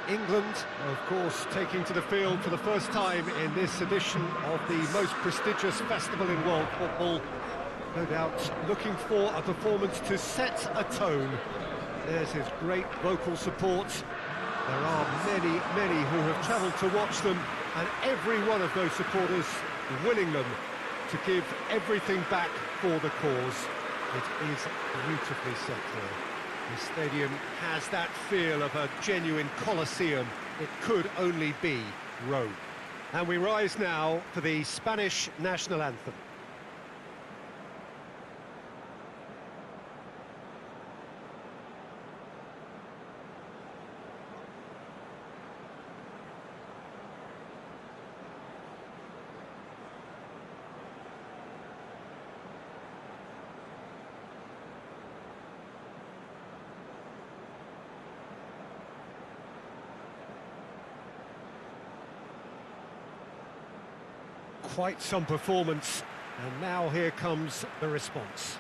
England, of course, taking to the field for the first time in this edition of the most prestigious festival in world football. No doubt looking for a performance to set a tone. There's his great vocal support. There are many, many who have travelled to watch them, and every one of those supporters willing them to give everything back for the cause. It is beautifully set here. The stadium has that feel of a genuine Colosseum. It could only be Rome. And we rise now for the Spanish national anthem. Quite some performance, and now here comes the response.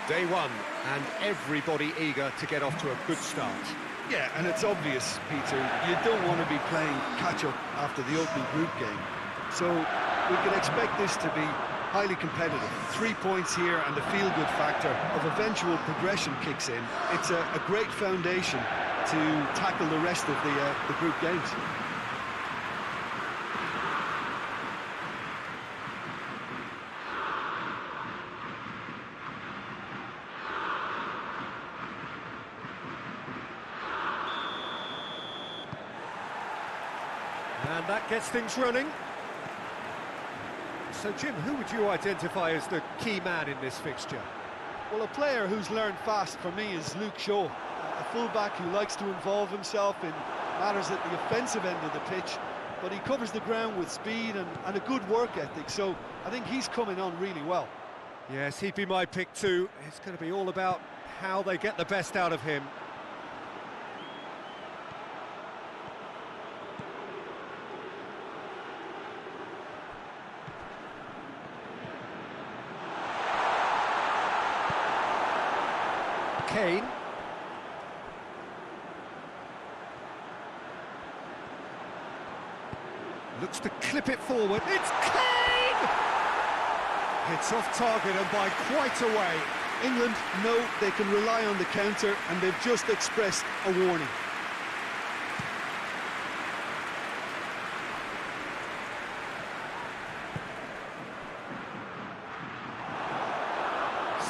Day one, and everybody eager to get off to a good start. Yeah, and it's obvious, Peter, you don't want to be playing catch-up after the opening group game. So we can expect this to be highly competitive. 3 points here and the feel-good factor of eventual progression kicks in. It's a great foundation to tackle the rest of the group games. And that gets things running. So, Jim, who would you identify as the key man in this fixture? Well, a player who's learned fast for me is Luke Shaw, a fullback who likes to involve himself in matters at the offensive end of the pitch, but he covers the ground with speed and a good work ethic, so I think he's coming on really well. Yes, he'd be my pick too. It's going to be all about how they get the best out of him. Kane. Looks to clip it forward. It's Kane! It's off target and by quite a way. England know they can rely on the counter, and they've just expressed a warning.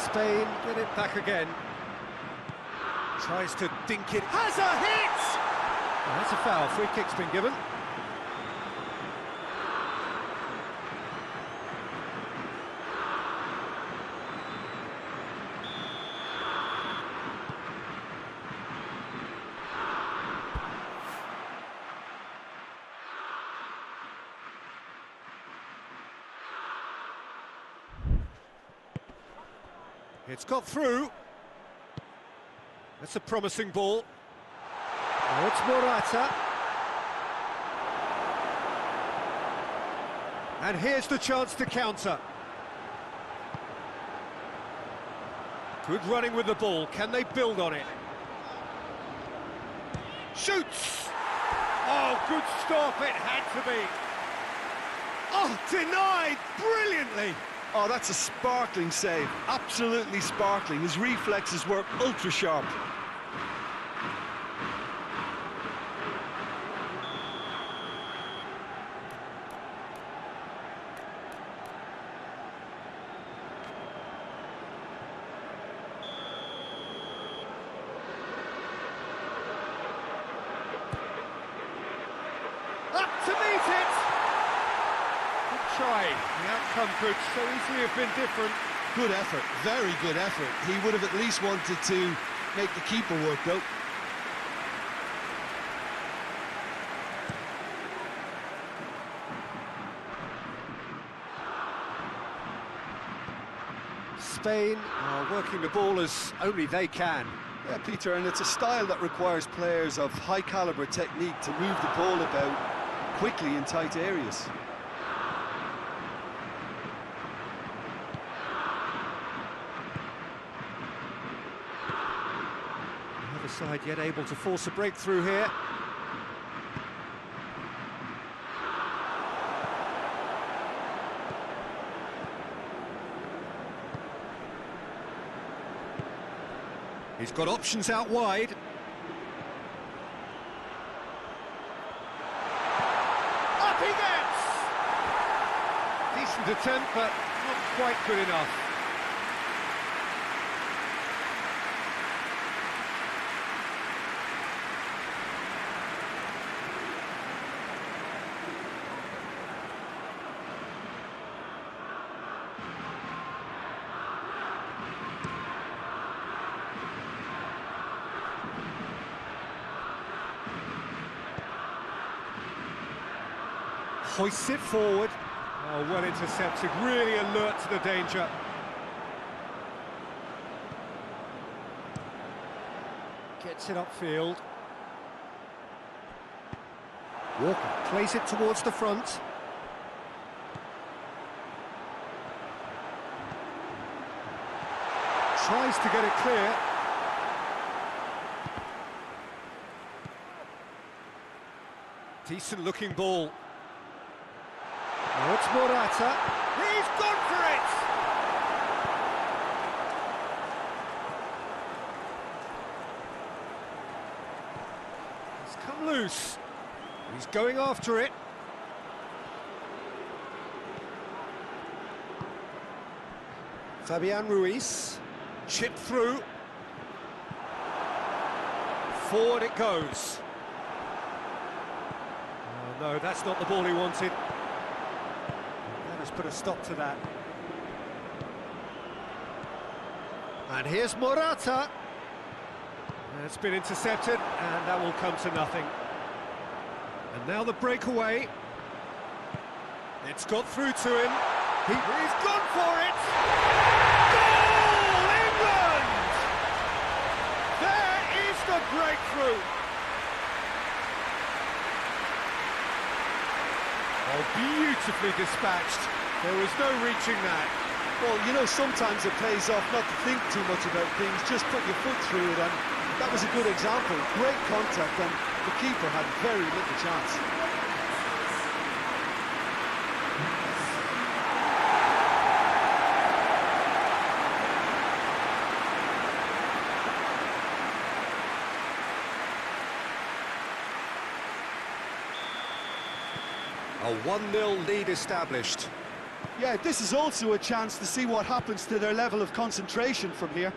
Spain get it back again. Tries to dink it. Has a hit! Oh, that's a foul. Free kick's been given. It's got through. That's a promising ball. Oh, it's Morata. And here's the chance to counter. Good running with the ball. Can they build on it? Shoots! Oh, good stop. It had to be. Oh, denied brilliantly. Oh, that's a sparkling save. Absolutely sparkling. His reflexes were ultra sharp. Up to meet it! outcome could so easily have been different. Good effort, very good effort. He would have at least wanted to make the keeper work, though. Spain are working the ball as only they can. Yeah, Peter, and it's a style that requires players of high-caliber technique to move the ball about quickly in tight areas. The other side yet able to force a breakthrough here. He's got options out wide. Up he gets! Decent attempt, but not quite good enough. Hoists it forward. Oh, well intercepted, really alert to the danger. Gets it upfield. Walker plays it towards the front. Tries to get it clear. Decent looking ball. Oh, it's Morata. He's gone for it! He's come loose. He's going after it. Fabian Ruiz. Chipped through. Forward it goes. Oh, no, that's not the ball he wanted. Put a stop to that. And here's Morata. It's been intercepted, and that will come to nothing. And now the breakaway. It's got through to him. He's gone for it! Goal, England! There is the breakthrough. Oh, beautifully dispatched. There was no reaching that. Well, you know, sometimes it pays off not to think too much about things, just put your foot through it, and that was a good example. Great contact, and the keeper had very little chance. A 1-0 lead established. Yeah, this is also a chance to see what happens to their level of concentration from here.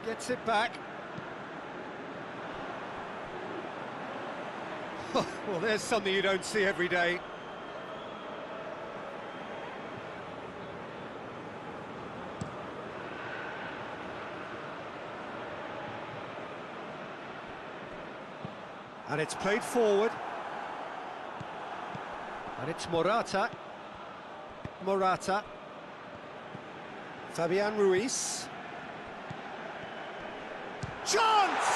Gets it back. Well, there's something you don't see every day. And it's played forward. And it's Morata. Morata. Fabian Ruiz. Chance!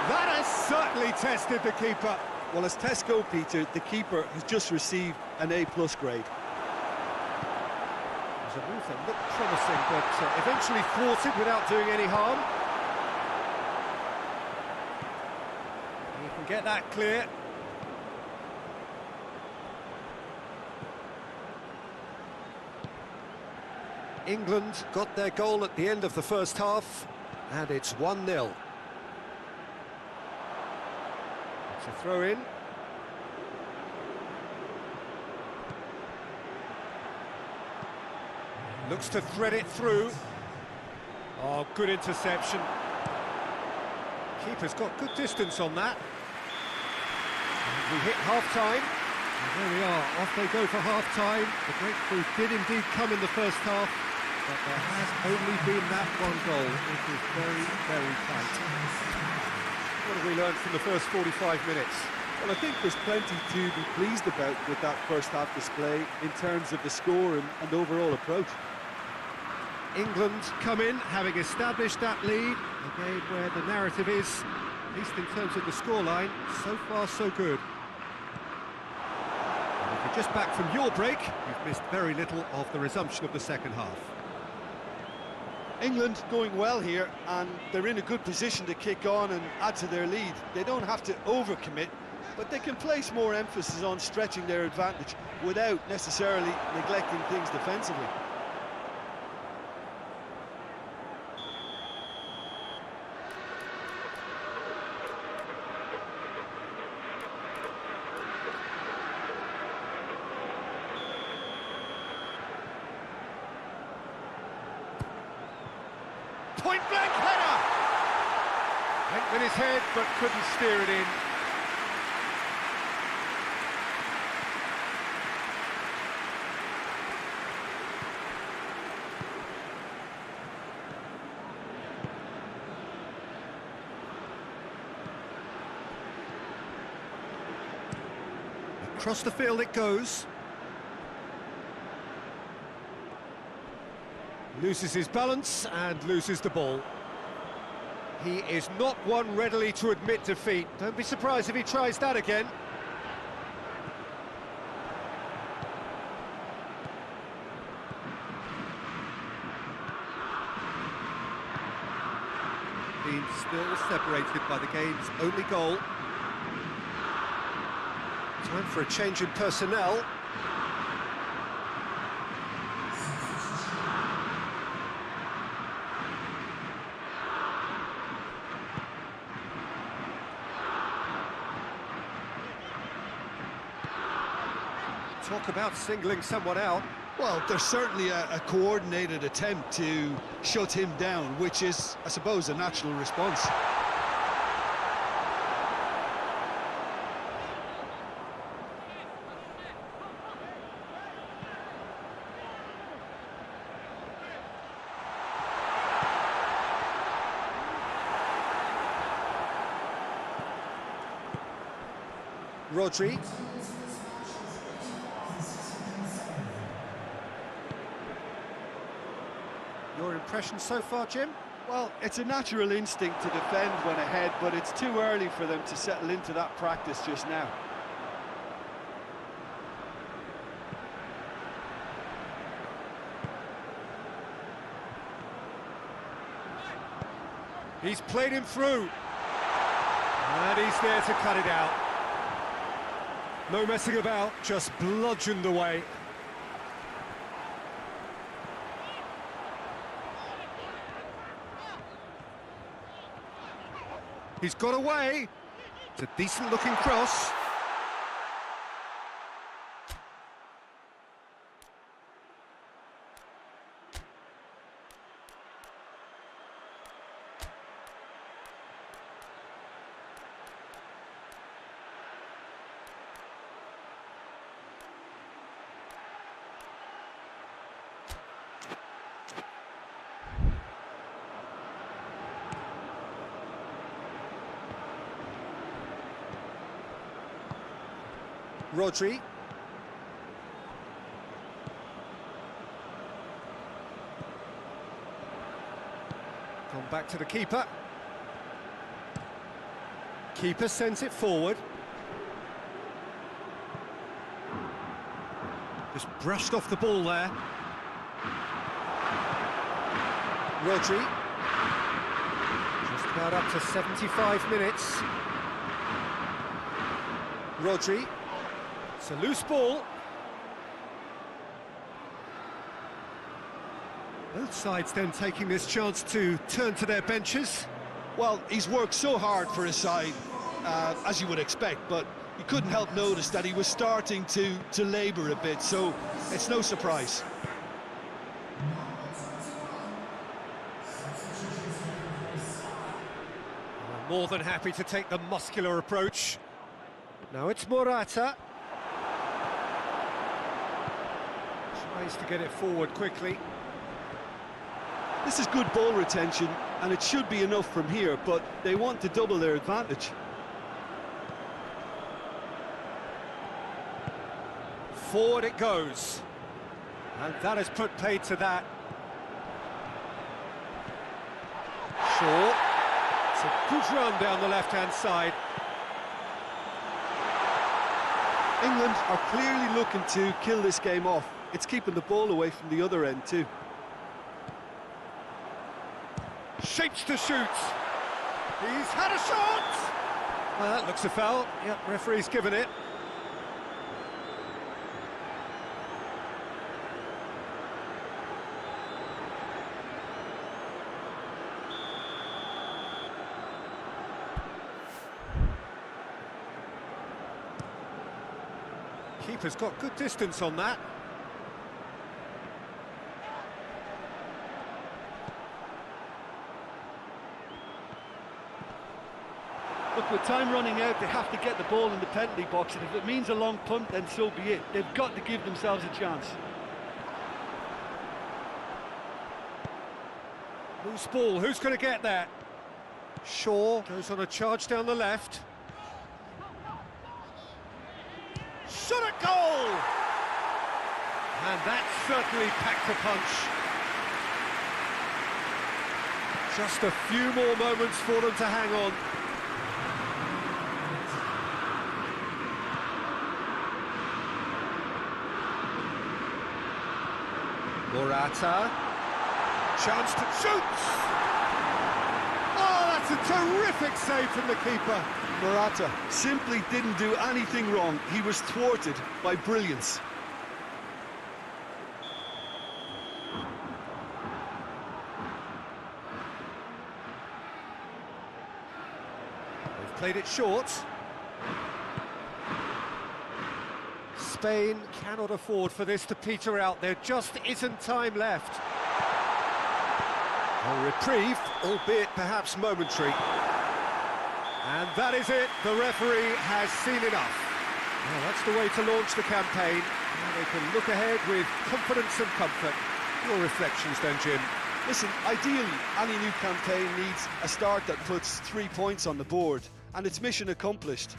That has certainly tested the keeper. Well, as tests go, Peter, the keeper has just received an A+ grade. There's a move that looked promising, but eventually thwarted without doing any harm. You can get that clear. England got their goal at the end of the first half, and it's 1-0. It's a throw-in. Looks to thread it through. Oh, good interception. Keeper's got good distance on that. And we hit half-time. There we are, off they go for half-time. The breakthrough did indeed come in the first half, but there has only been that one goal. It is very, very tight. What have we learned from the first 45 minutes? Well, I think there's plenty to be pleased about with that first half display in terms of the score and overall approach. England come in, having established that lead, a game where the narrative is, at least in terms of the scoreline, so far so good. And if you're just back from your break, you've missed very little of the resumption of the second half. England going well here, and they're in a good position to kick on and add to their lead. They don't have to overcommit, but they can place more emphasis on stretching their advantage without necessarily neglecting things defensively. Point-blank header! Went with his head, but couldn't steer it in. Across the field it goes. Loses his balance and loses the ball. He is not one readily to admit defeat. Don't be surprised if he tries that again. Being still separated by the game's only goal. Time for a change in personnel. Talk about singling someone out. Well, there's certainly a coordinated attempt to shut him down, which is, I suppose, a natural response. Rodri. Your impression so far, Jim? Well, it's a natural instinct to defend when ahead, but it's too early for them to settle into that practice just now. He's played him through. And he's there to cut it out. No messing about, just bludgeoned away. He's got away. It's a decent-looking cross. Rodri. Gone back to the keeper. Keeper sends it forward. Just brushed off the ball there. Rodri. Just about up to 75 minutes. Rodri. It's a loose ball. Both sides then taking this chance to turn to their benches. Well, he's worked so hard for his side, as you would expect, but you couldn't help notice that he was starting to labour a bit, so it's no surprise. More than happy to take the muscular approach. Now it's Morata. Tries to get it forward quickly. This is good ball retention, and it should be enough from here, but they want to double their advantage. Forward it goes. And that has put paid to that. Short. It's a good run down the left-hand side. England are clearly looking to kill this game off. It's keeping the ball away from the other end too. Shapes to shoot. He's had a shot. Well, that looks a foul. Yep, referee's given it. Keeper's got good distance on that. Look, with time running out, they have to get the ball in the penalty box, and if it means a long punt, then so be it. They've got to give themselves a chance. Loose ball, who's going to get that? Shaw goes on a charge down the left. Shot at goal! And that certainly packed a punch. Just a few more moments for them to hang on. Morata. Chance to shoot! Oh, that's a terrific save from the keeper. Morata simply didn't do anything wrong. He was thwarted by brilliance. They've played it short. Spain cannot afford for this to peter out. There just isn't time left. A reprieve, albeit perhaps momentary. And that is it. The referee has seen enough. Well, that's the way to launch the campaign. Now they can look ahead with confidence and comfort. Your reflections then, Jim? Listen, ideally, any new campaign needs a start that puts 3 points on the board, and it's mission accomplished.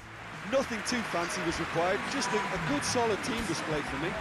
Nothing too fancy was required, just a good solid team display for me.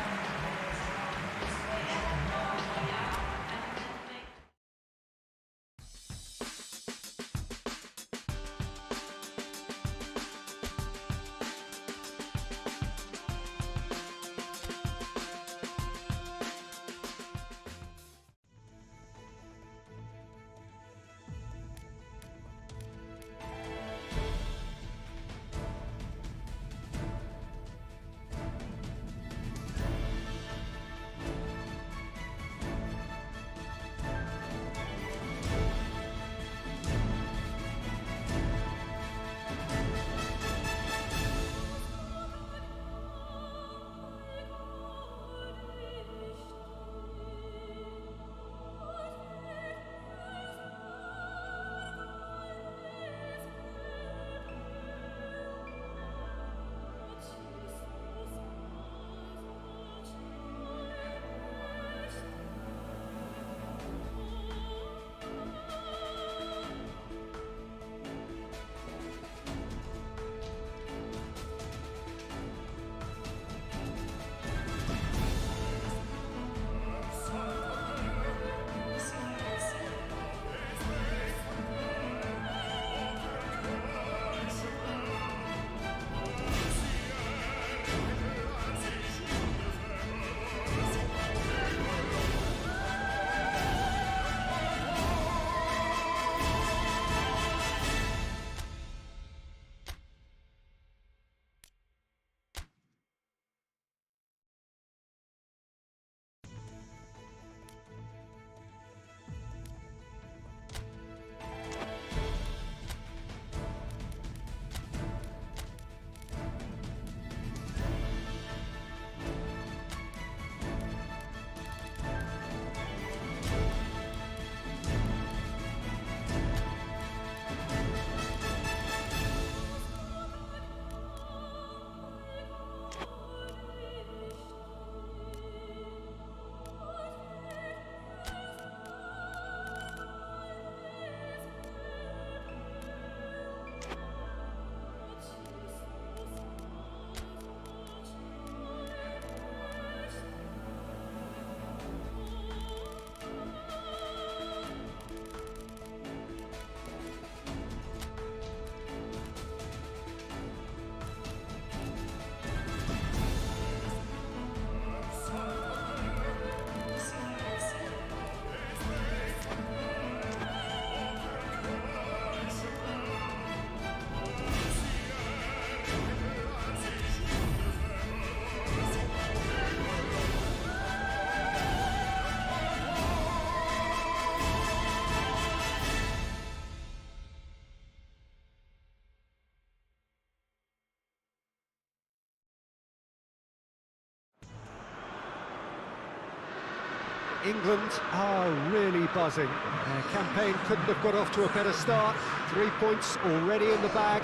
England are really buzzing. Their campaign couldn't have got off to a better start. 3 points already in the bag.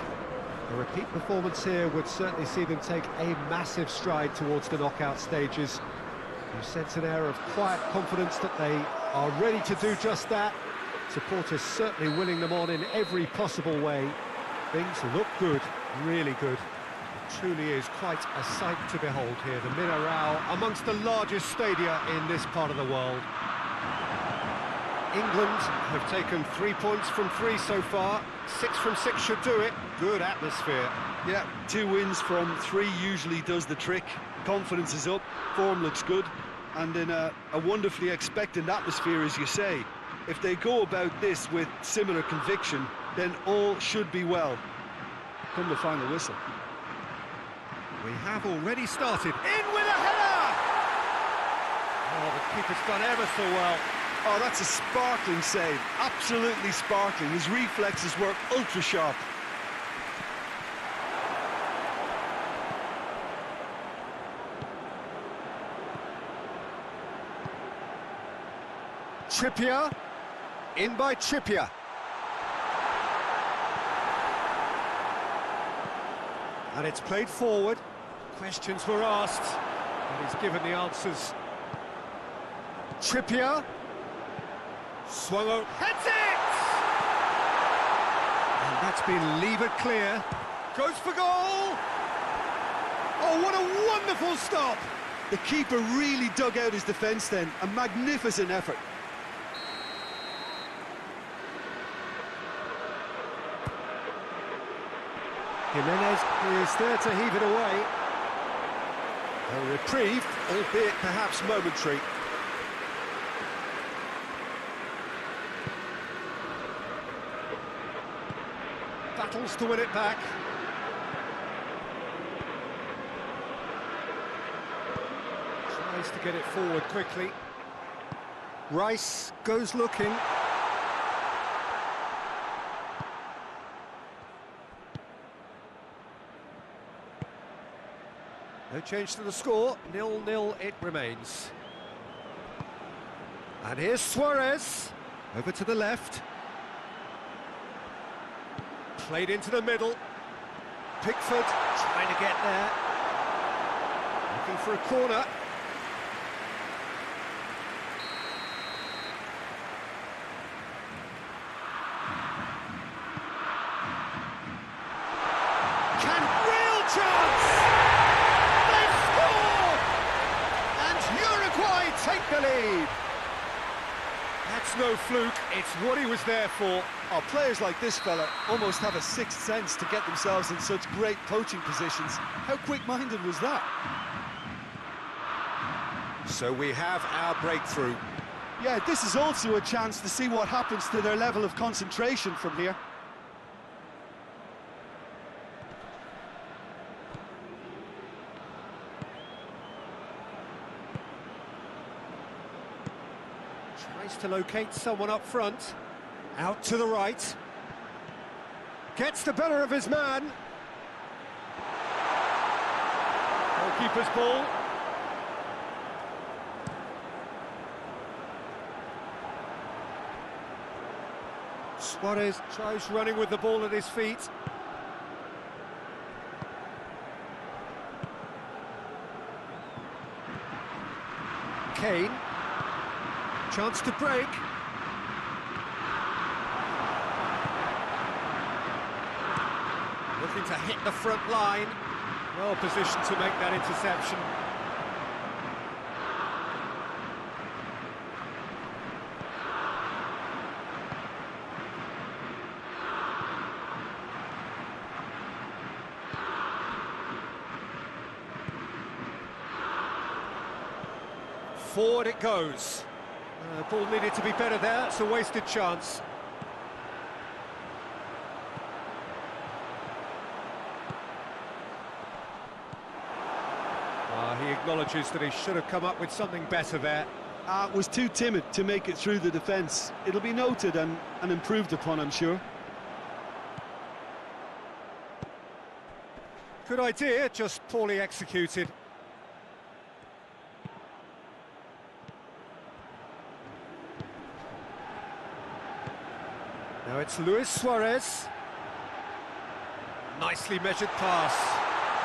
A repeat performance here would certainly see them take a massive stride towards the knockout stages. You sense an air of quiet confidence that they are ready to do just that. Supporters certainly willing them on in every possible way. Things look good, really good. It truly is quite a sight to behold here. The Mineral, amongst the largest stadia in this part of the world. England have taken 3 points from 3 so far. 6 from 6 should do it. Good atmosphere. Yeah, 2 wins from 3 usually does the trick. Confidence is up, form looks good, and in a wonderfully expectant atmosphere, as you say. If they go about this with similar conviction, then all should be well. Come the final whistle. We have already started. In with a header! Oh, the keeper's done ever so well. Oh, that's a sparkling save. Absolutely sparkling. His reflexes were ultra sharp. Trippier. In by Trippier. And it's played forward. Questions were asked, and he's given the answers. Trippier. Swung out. Heads it! And that's been levered clear. Goes for goal! Oh, what a wonderful stop! The keeper really dug out his defence then. A magnificent effort. Jimenez is there to heave it away. A reprieve, albeit perhaps momentary. Battles to win it back. Tries to get it forward quickly. Rice goes looking. No change to the score, 0-0 it remains. And here's Suarez, over to the left. Played into the middle. Pickford trying to get there. Looking for a corner. Real chance! Take the lead. That's no fluke, it's what he was there for. Oh, players like this fella almost have a sixth sense to get themselves in such great poaching positions. How quick-minded was that? So we have our breakthrough. Yeah, this is also a chance to see what happens to their level of concentration from here. Tries to locate someone up front. Out to the right. Gets the better of his man. Goalkeeper's ball. Suarez tries running with the ball at his feet. Kane. Chance to break. Looking to hit the front line. Well positioned to make that interception. Forward it goes. Ball needed to be better there, it's a wasted chance. He acknowledges that he should have come up with something better there. Was too timid to make it through the defence. It'll be noted and improved upon, I'm sure. Good idea, just poorly executed. Now it's Luis Suarez. Nicely measured pass.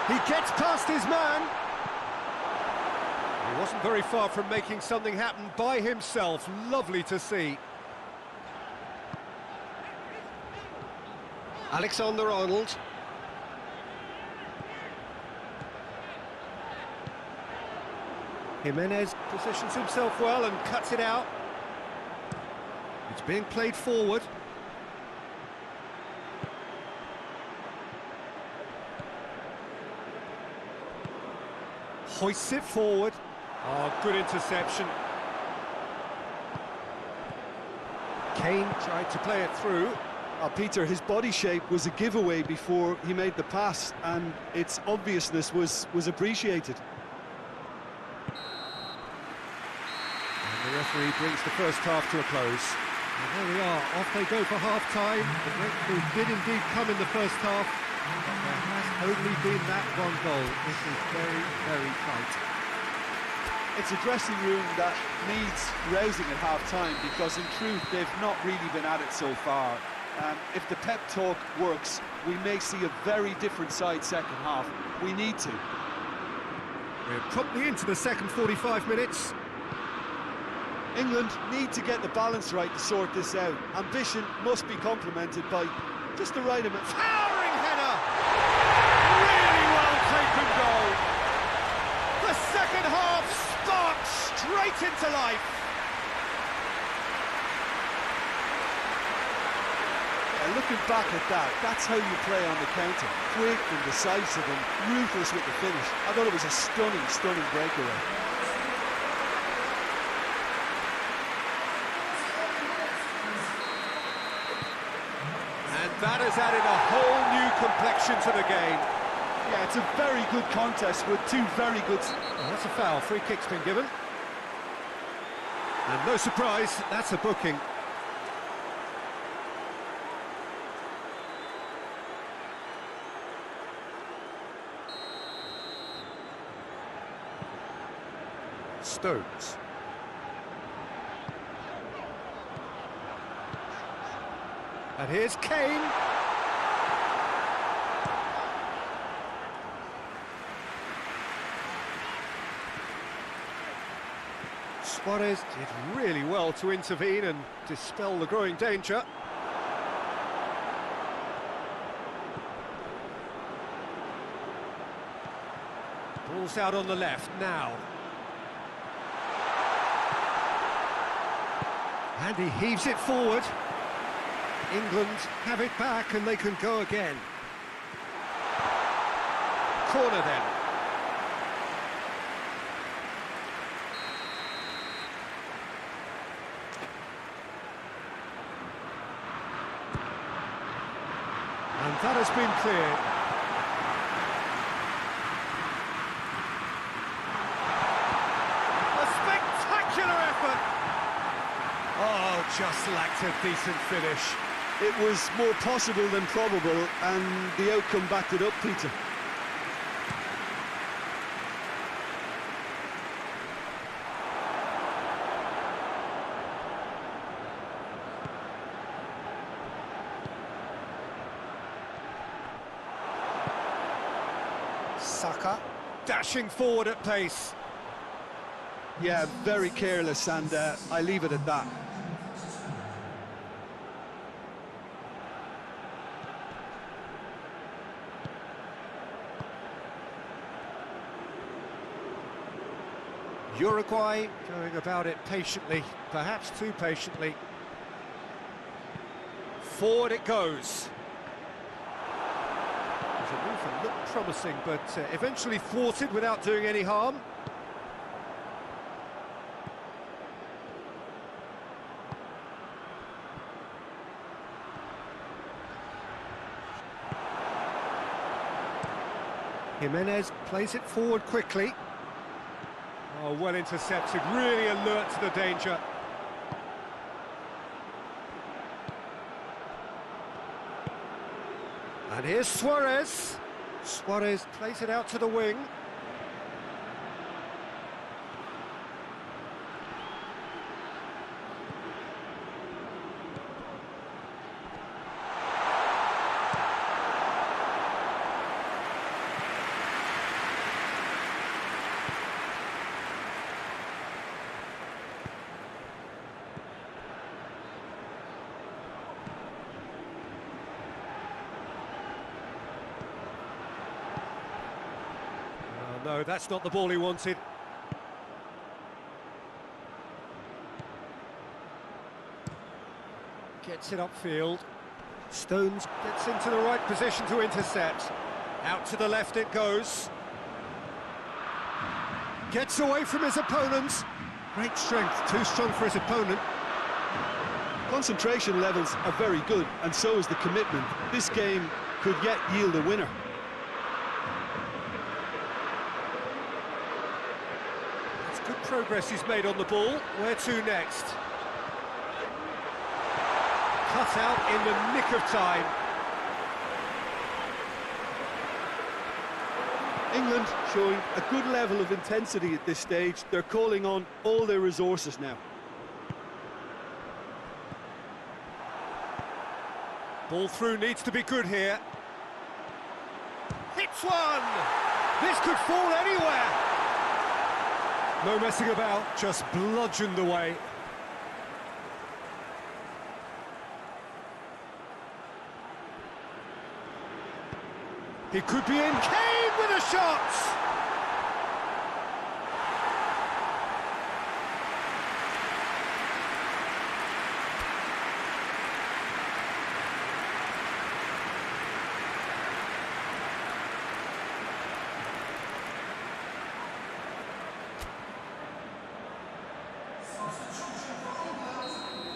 He gets past his man. He wasn't very far from making something happen by himself. Lovely to see. Alexander-Arnold. Jimenez positions himself well and cuts it out. It's being played forward. Hoists it forward. Oh, good interception. Kane tried to play it through. Peter, his body shape was a giveaway before he made the pass, and its obviousness was appreciated. And the referee brings the first half to a close. And there we are, off they go for half-time. The breakthrough did indeed come in the first half, but there has only been that one goal. This is very, very tight. It's a dressing room that needs rousing at half-time, because in truth they've not really been at it so far. If the pep talk works, we may see a very different side second half. We need to. We're promptly into the second 45 minutes. England need to get the balance right to sort this out. Ambition must be complemented by just the right amount. Towering header! Really well taken goal. The second half sparks straight into life. Looking back at that, that's how you play on the counter. Quick and decisive and ruthless with the finish. I thought it was a stunning, stunning breakaway. And that has added a whole new complexion to the game. Yeah, it's a very good contest with two very good... Oh, that's a foul. Free kick's been given. And no surprise, that's a booking. Stones. And here's Kane. Suarez did really well to intervene and dispel the growing danger. Ball's out on the left now. And he heaves it forward. England have it back and they can go again. Corner then. And that has been cleared. A spectacular effort! Oh, just lacked a decent finish. It was more possible than probable, and the outcome backed it up, Peter. Saka dashing forward at pace. Yeah, very careless, and I leave it at that. Uruguay going about it patiently, perhaps too patiently. Forward it goes. The move looked promising, but eventually thwarted without doing any harm. Jimenez plays it forward quickly. Oh, well intercepted, really alert to the danger. And here's Suarez. Suarez plays it out to the wing. No, that's not the ball he wanted. Gets it upfield. Stones gets into the right position to intercept. Out to the left it goes. Gets away from his opponent. Great strength, too strong for his opponent. Concentration levels are very good, and so is the commitment. This game could yet yield a winner. It's good progress he's made on the ball. Where to next? Cut out in the nick of time. England showing a good level of intensity at this stage. They're calling on all their resources now. Ball through needs to be good here. Hits one! This could fall anywhere! No messing about, just bludgeoned away. He could be in. Kane with a shot!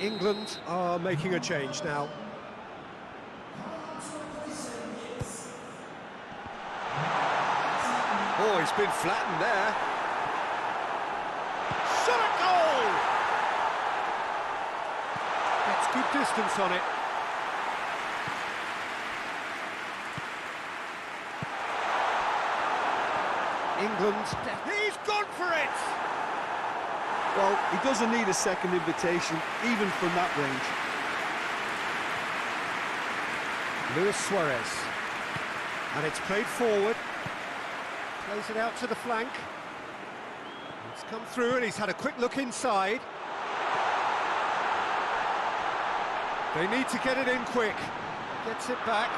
England are making a change now. Oh, he's been flattened there. Shot a goal! Gets good distance on it. England, he's gone for it! Well, he doesn't need a second invitation, even from that range. Luis Suarez. And it's played forward. Plays it out to the flank. It's come through and he's had a quick look inside. They need to get it in quick. Gets it back.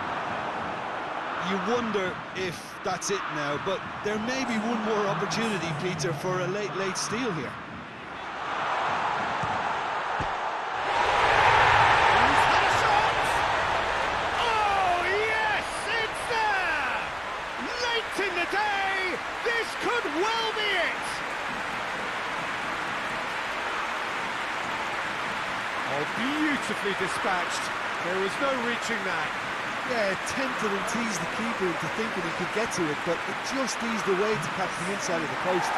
You wonder if that's it now, but there may be one more opportunity, Peter, for a late steal here. Beautifully dispatched. There was no reaching that. Yeah, tempted and teased the keeper into thinking he could get to it, but it just eased away to catch the inside of the post.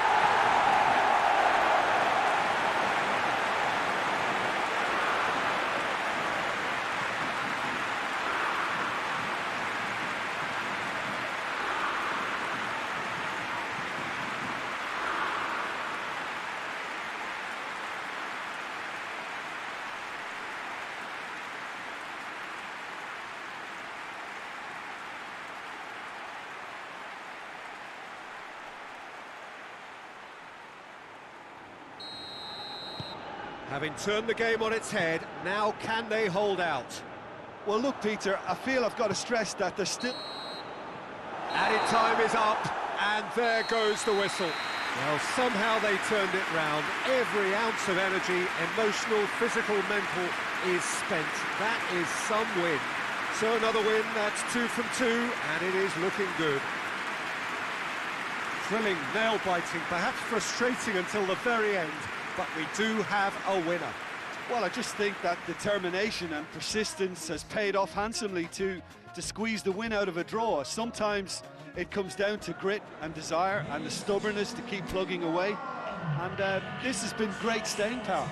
Having turned the game on its head, now can they hold out? Well, look, Peter, I feel I've got to stress that there's still... Added time is up, and there goes the whistle. Well, somehow they turned it round. Every ounce of energy, emotional, physical, mental, is spent. That is some win. So another win, that's 2 from 2, and it is looking good. Thrilling, nail-biting, perhaps frustrating until the very end. But we do have a winner. Well, I just think that determination and persistence has paid off handsomely to squeeze the win out of a draw. Sometimes it comes down to grit and desire and the stubbornness to keep plugging away. And this has been great staying power.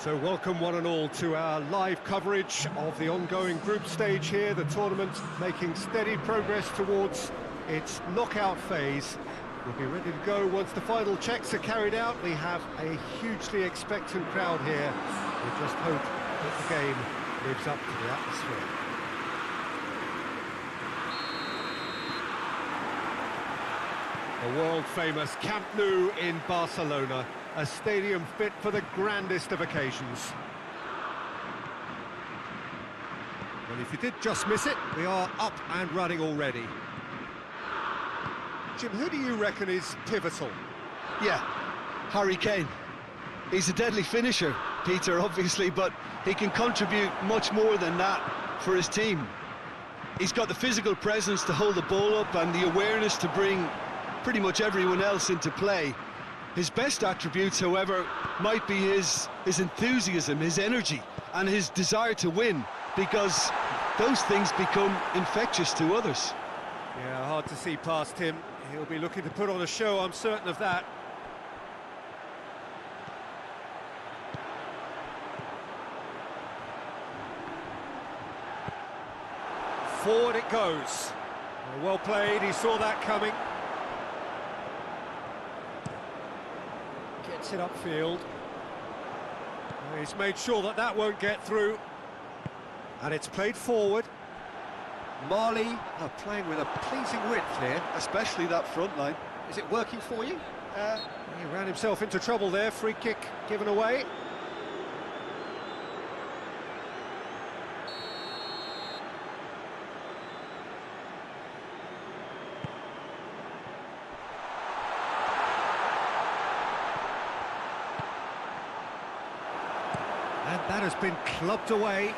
So welcome one and all to our live coverage of the ongoing group stage here, the tournament making steady progress towards its knockout phase. We'll be ready to go once the final checks are carried out. We have a hugely expectant crowd here. We just hope that the game lives up to the atmosphere. The world-famous Camp Nou in Barcelona, a stadium fit for the grandest of occasions. Well, if you did just miss it, we are up and running already. Jim, who do you reckon is pivotal? Yeah, Harry Kane. He's a deadly finisher, Peter, obviously, but he can contribute much more than that for his team. He's got the physical presence to hold the ball up and the awareness to bring pretty much everyone else into play. His best attributes, however, might be his enthusiasm, his energy, and his desire to win, because those things become infectious to others. Yeah, hard to see past him. He'll be looking to put on a show, I'm certain of that. Forward it goes. Well played, he saw that coming. Gets it upfield. He's made sure that that won't get through. And it's played forward. Marley are playing with a pleasing width here. Especially that front line. Is it working for you? He ran himself into trouble there. Free kick given away. And that has been clubbed away.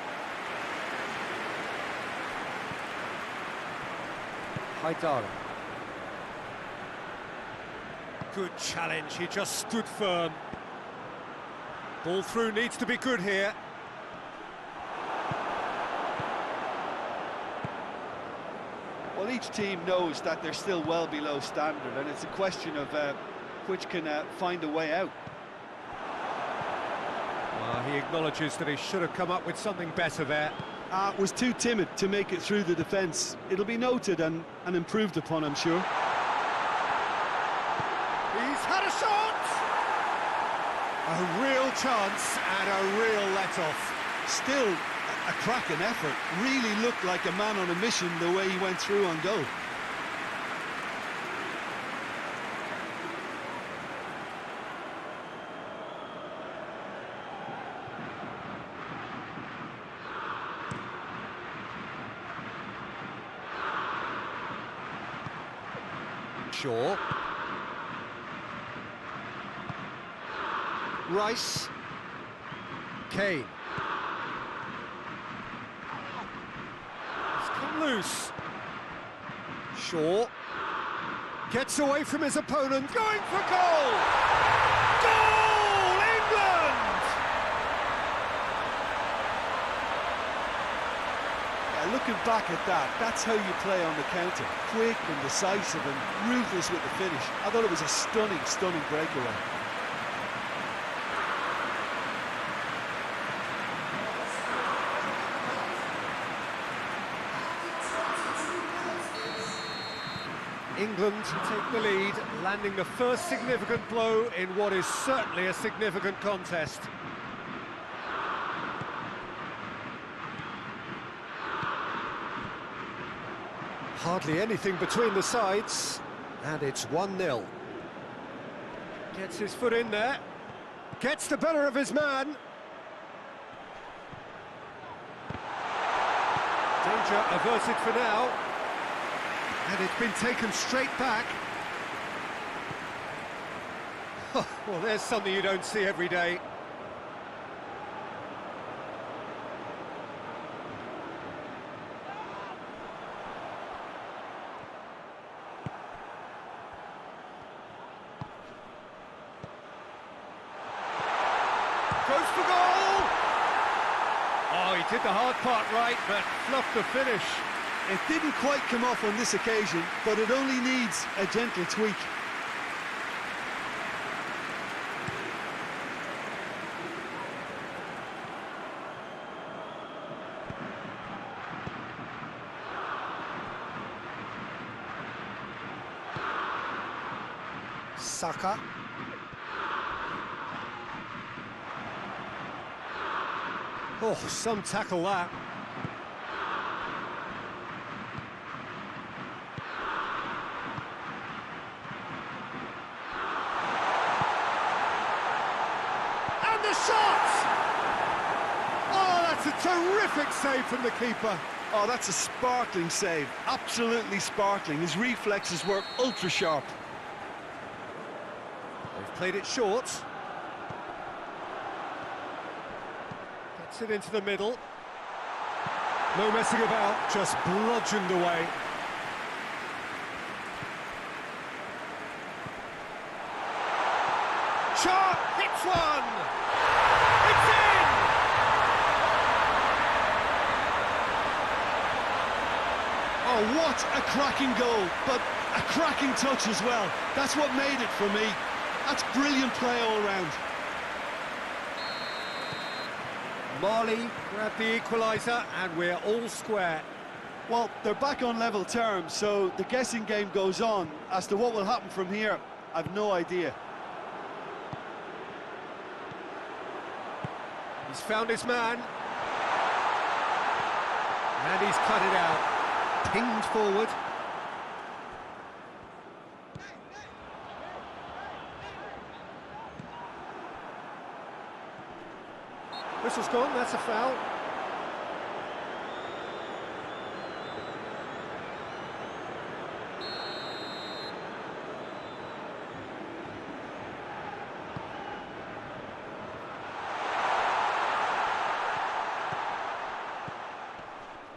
Haidara. Good challenge, he just stood firm. Ball through needs to be good here. Well, each team knows that they're still well below standard, and it's a question of which can find a way out. He acknowledges that he should have come up with something better there. Was too timid to make it through the defence. It'll be noted and improved upon, I'm sure. He's had a shot! A real chance and a real let-off. Still a cracking effort. Really looked like a man on a mission the way he went through on goal. Shaw. Rice. Kane. He's come loose. Shaw. Gets away from his opponent, going for goal! Goal! England! Looking back at that, that's how you play on the counter. Quick and decisive and ruthless with the finish. I thought it was a stunning, stunning breakaway. England take the lead, landing the first significant blow in what is certainly a significant contest. Hardly anything between the sides, and it's 1-0. Gets his foot in there, gets the better of his man. Danger averted for now, and it's been taken straight back. Well, there's something you don't see every day. Goes for goal! Oh, he did the hard part right, but fluffed the finish. It didn't quite come off on this occasion, but it only needs a gentle tweak. Saka. Oh, some tackle that. And the shot! Oh, that's a terrific save from the keeper. Oh, that's a sparkling save. Absolutely sparkling. His reflexes were ultra sharp. They've played it short. Gets it into the middle. No messing about, just bludgeoned away. Shot! Hits one! It's in! Oh, what a cracking goal, but a cracking touch as well. That's what made it for me. That's brilliant play all round. Marley grabbed the equaliser, and we're all square. Well, they're back on level terms, so the guessing game goes on. As to what will happen from here, I've no idea. He's found his man. And he's cut it out. Pinged forward. Whistle's gone, that's a foul.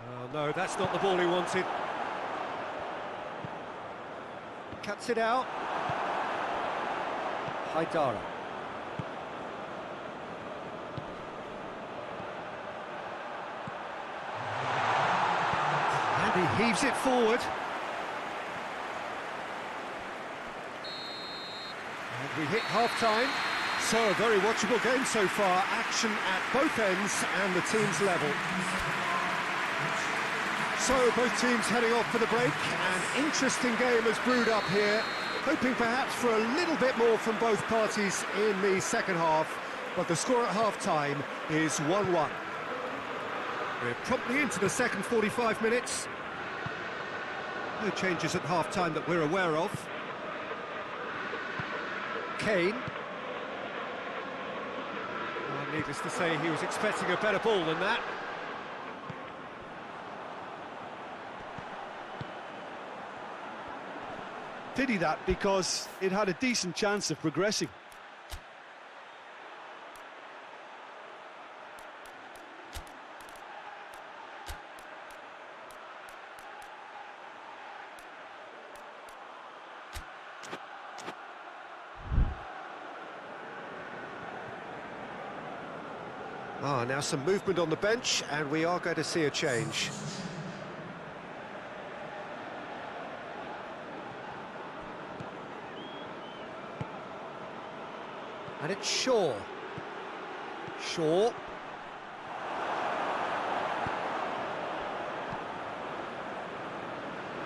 Oh no, that's not the ball he wanted. Cuts it out. Haidara. He heaves it forward. And we hit half-time. So, a very watchable game so far. Action at both ends and the team's level. So, both teams heading off for the break. An interesting game has brewed up here. Hoping perhaps for a little bit more from both parties in the second half. But the score at half-time is 1-1. We're promptly into the second 45 minutes. No changes at half-time that we're aware of. Kane. Well, needless to say, he was expecting a better ball than that. Pity that, because it had a decent chance of progressing. Now some movement on the bench, and we are going to see a change. And it's Shaw. Shaw.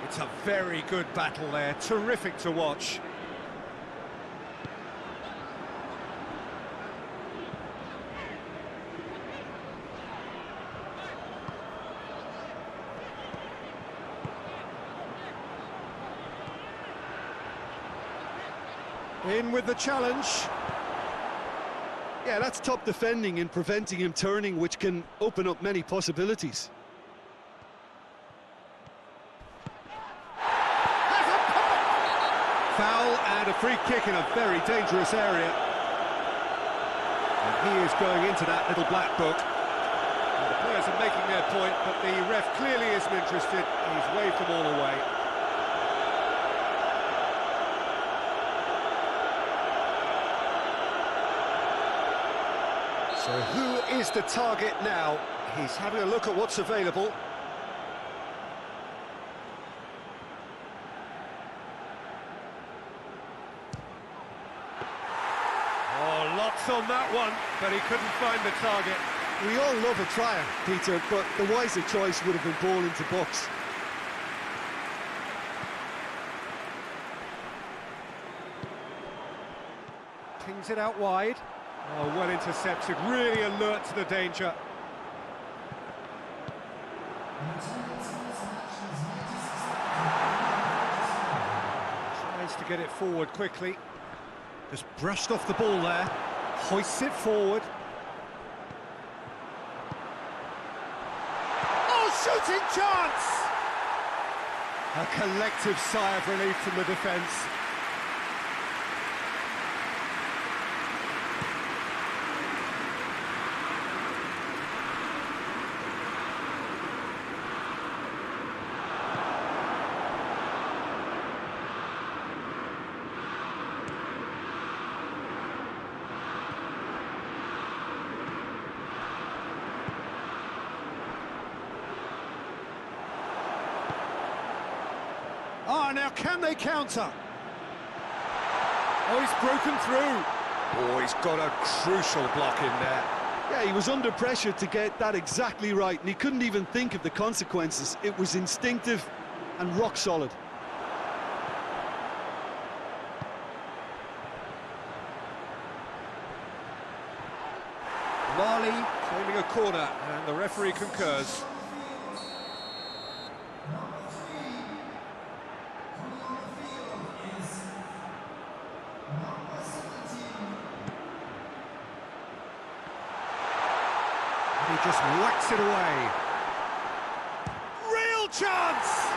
It's a very good battle there, terrific to watch. In with the challenge. Yeah, that's top defending and preventing him turning, which can open up many possibilities. Foul and a free kick in a very dangerous area. And he is going into that little black book. And the players are making their point, but the ref clearly isn't interested. He's waved them all away. So who is the target now? He's having a look at what's available. Oh, lots on that one, but he couldn't find the target. We all love a trier, Peter, but the wiser choice would have been ball into box. Pings it out wide. Oh, well intercepted, really alert to the danger. Tries to get it forward quickly. Just brushed off the ball there. Hoists it forward. Oh, shooting chance! A collective sigh of relief from the defence. Ah, now can they counter? Oh, he's broken through. Oh, he's got a crucial block in there. Yeah, he was under pressure to get that exactly right, and he couldn't even think of the consequences. It was instinctive and rock solid. Mali claiming a corner, and the referee concurs. He just whacks it away. Real chance!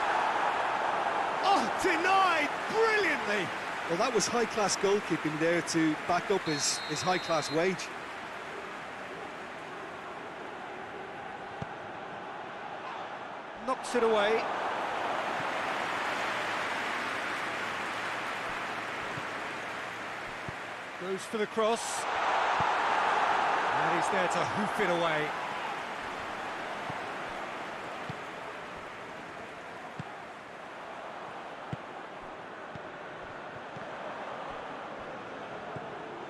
Oh, denied brilliantly. Well, that was high-class goalkeeping there to back up his high-class wage. Knocks it away. Goes for the cross. And he's there to hoof it away.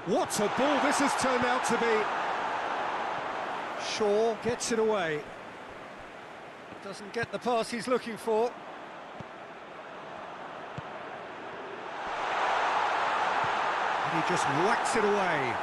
What a ball this has turned out to be. Shaw gets it away. Doesn't get the pass he's looking for. And he just whacks it away.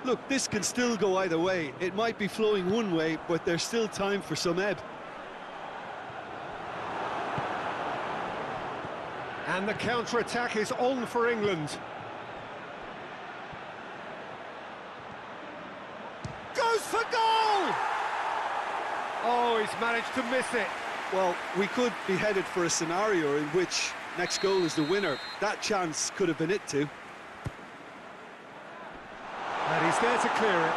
Look, this can still go either way. It might be flowing one way, but there's still time for some ebb. And the counter-attack is on for England. Goes for goal! Oh, he's managed to miss it. Well, we could be headed for a scenario in which next goal is the winner. That chance could have been it too. And he's there to clear it.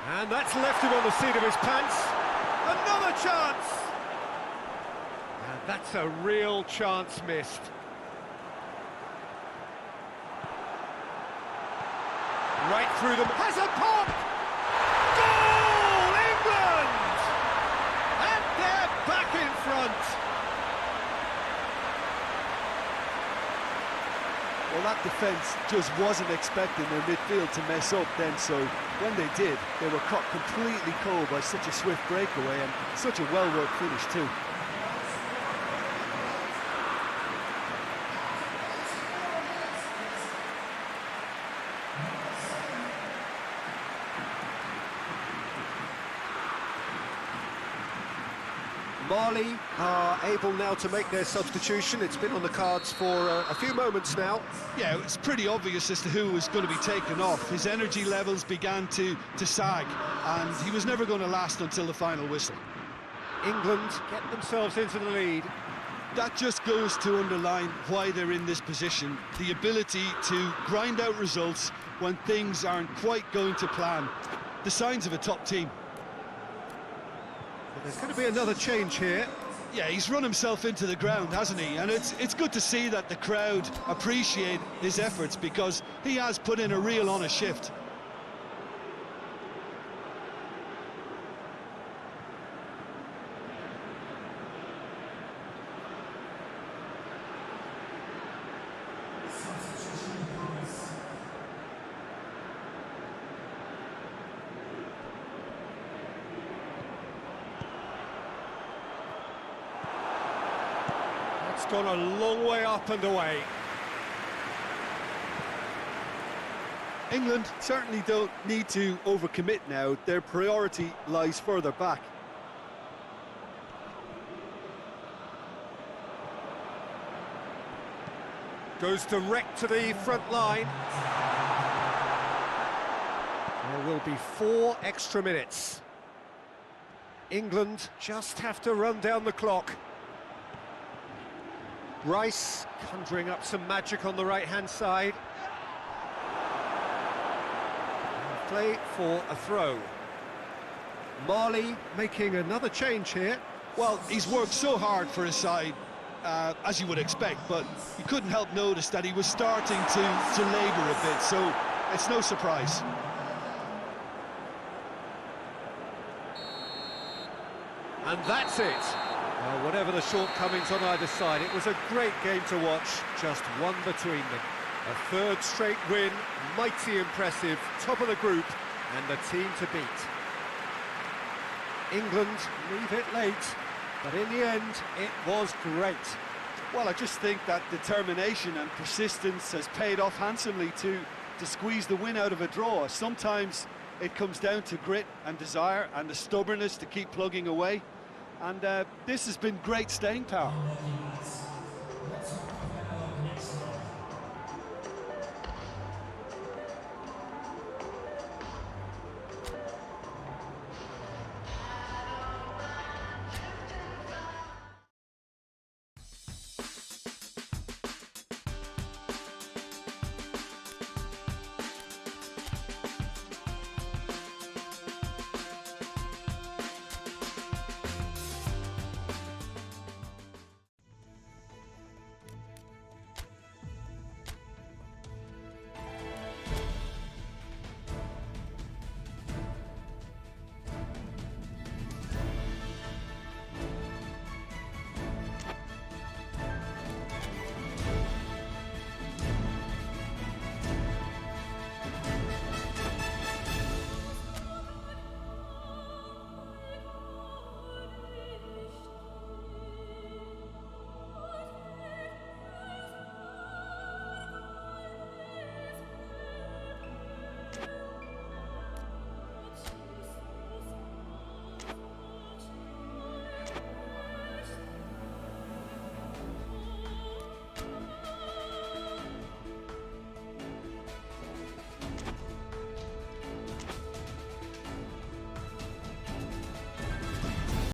And that's left him on the seat of his pants. Another chance! And that's a real chance missed. Right through them, has a pop! Goal, England! And they're back in front. Well, that defence just wasn't expecting their midfield to mess up then, so when they did, they were caught completely cold by such a swift breakaway and such a well-worked finish too. Mali are able now to make their substitution. It's been on the cards for a few moments now. Yeah, it's pretty obvious as to who was going to be taken off. His energy levels began to sag, and he was never going to last until the final whistle. England get themselves into the lead. That just goes to underline why they're in this position. The ability to grind out results when things aren't quite going to plan. The signs of a top team. There's going to be another change here. Yeah, he's run himself into the ground, hasn't he? And it's good to see that the crowd appreciate his efforts, because he has put in a real honest shift. It's gone a long way up and away. England certainly don't need to overcommit now. Their priority lies further back. Goes direct to the front line. There will be 4 extra minutes. England just have to run down the clock. Rice conjuring up some magic on the right-hand side. Play for a throw. Marley making another change here. Well, he's worked so hard for his side, as you would expect, but you couldn't help notice that he was starting to labour a bit, so it's no surprise. And that's it. Well, whatever the shortcomings on either side, it was a great game to watch, just one between them. A third straight win, mighty impressive, top of the group, and the team to beat. England leave it late, but in the end, it was great. Well, I just think that determination and persistence has paid off handsomely to squeeze the win out of a draw. Sometimes it comes down to grit and desire and the stubbornness to keep plugging away. And this has been great staying power.